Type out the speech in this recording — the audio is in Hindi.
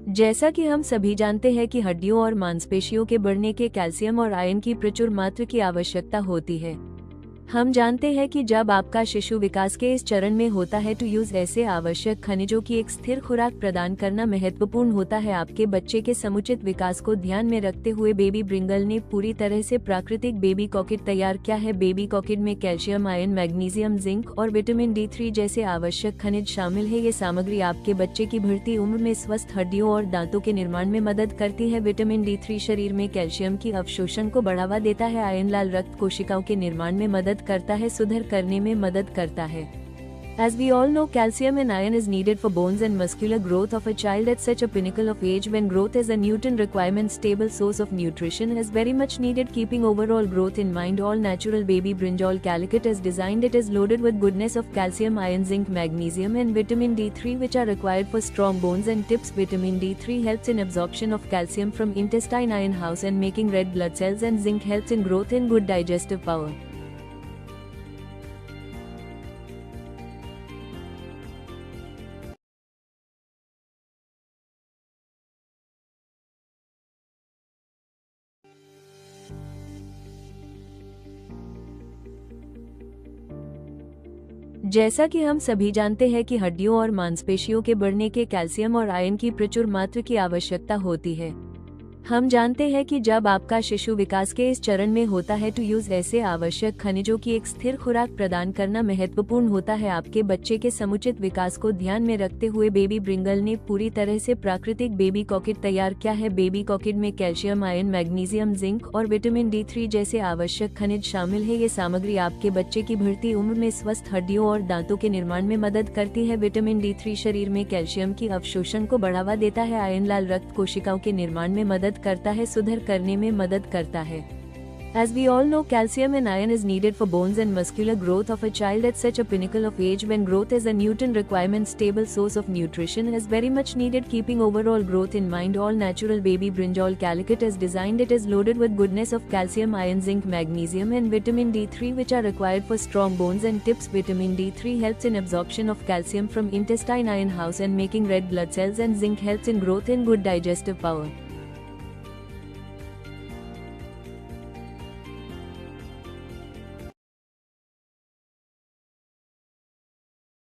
जैसा कि हम सभी जानते हैं कि हड्डियों और मांसपेशियों के बढ़ने के कैल्शियम और आयरन की प्रचुर मात्रा की आवश्यकता होती है। हम जानते हैं कि जब आपका शिशु विकास के इस चरण में होता है तो यूज ऐसे आवश्यक खनिजों की एक स्थिर खुराक प्रदान करना महत्वपूर्ण होता है। आपके बच्चे के समुचित विकास को ध्यान में रखते हुए बेबी ब्रिंगल ने पूरी तरह से प्राकृतिक बेबी कॉकेट तैयार किया है। बेबी कॉकेट में कैल्शियम, आयरन, मैग्नीशियम, जिंक और विटामिन D3 जैसे आवश्यक खनिज शामिल है। ये सामग्री आपके बच्चे की बढ़ती उम्र में स्वस्थ हड्डियों और दांतों के निर्माण में मदद करती है। विटामिन D3 शरीर में कैल्शियम की अवशोषण को बढ़ावा देता है। आयरन लाल रक्त कोशिकाओं के निर्माण में मदद करता है, सुधार करने में मदद करता है। As we all know, calcium and iron is needed for bones and muscular growth of a child at such a pinnacle of age when growth is a nutrient requirement. Stable source of nutrition is very much needed. Keeping overall growth in mind, all natural baby brinjal calicut is designed. It is loaded with goodness of calcium, iron, zinc, magnesium and vitamin D3 which are required for strong bones and tips. Vitamin D3 helps in absorption of calcium from intestine, iron house and making red blood cells, and zinc helps in growth and good digestive power. जैसा कि हम सभी जानते हैं कि हड्डियों और मांसपेशियों के बढ़ने के कैल्शियम और आयरन की प्रचुर मात्रा की आवश्यकता होती है। हम जानते हैं कि जब आपका शिशु विकास के इस चरण में होता है तो यूज ऐसे आवश्यक खनिजों की एक स्थिर खुराक प्रदान करना महत्वपूर्ण होता है। आपके बच्चे के समुचित विकास को ध्यान में रखते हुए बेबी ब्रिंगल ने पूरी तरह से प्राकृतिक बेबी कॉकेट तैयार किया है। बेबी कॉकेट में कैल्शियम, आयरन, मैग्नीशियम, जिंक और विटामिन D3 जैसे आवश्यक खनिज शामिल है। ये सामग्री आपके बच्चे की बढ़ती उम्र में स्वस्थ हड्डियों और दांतों के निर्माण में मदद करती है। विटामिन D3 शरीर में कैल्शियम की अवशोषण को बढ़ावा देता है। आयरन लाल रक्त कोशिकाओं के निर्माण में मदद करता है, सुधार करने में मदद करता है। As we all know, calcium and iron is needed for bones and muscular growth of a child at such a pinnacle of age when growth is a nutrient requirement. Stable source of nutrition is very much needed. Keeping overall growth in mind, all natural baby brinjal calicut is designed. It is loaded with goodness of calcium, iron, zinc, magnesium and vitamin D3 which are required for strong bones and tips. Vitamin D3 helps in absorption of calcium from intestine, iron house and making red blood cells, and zinc helps in growth and good digestive power.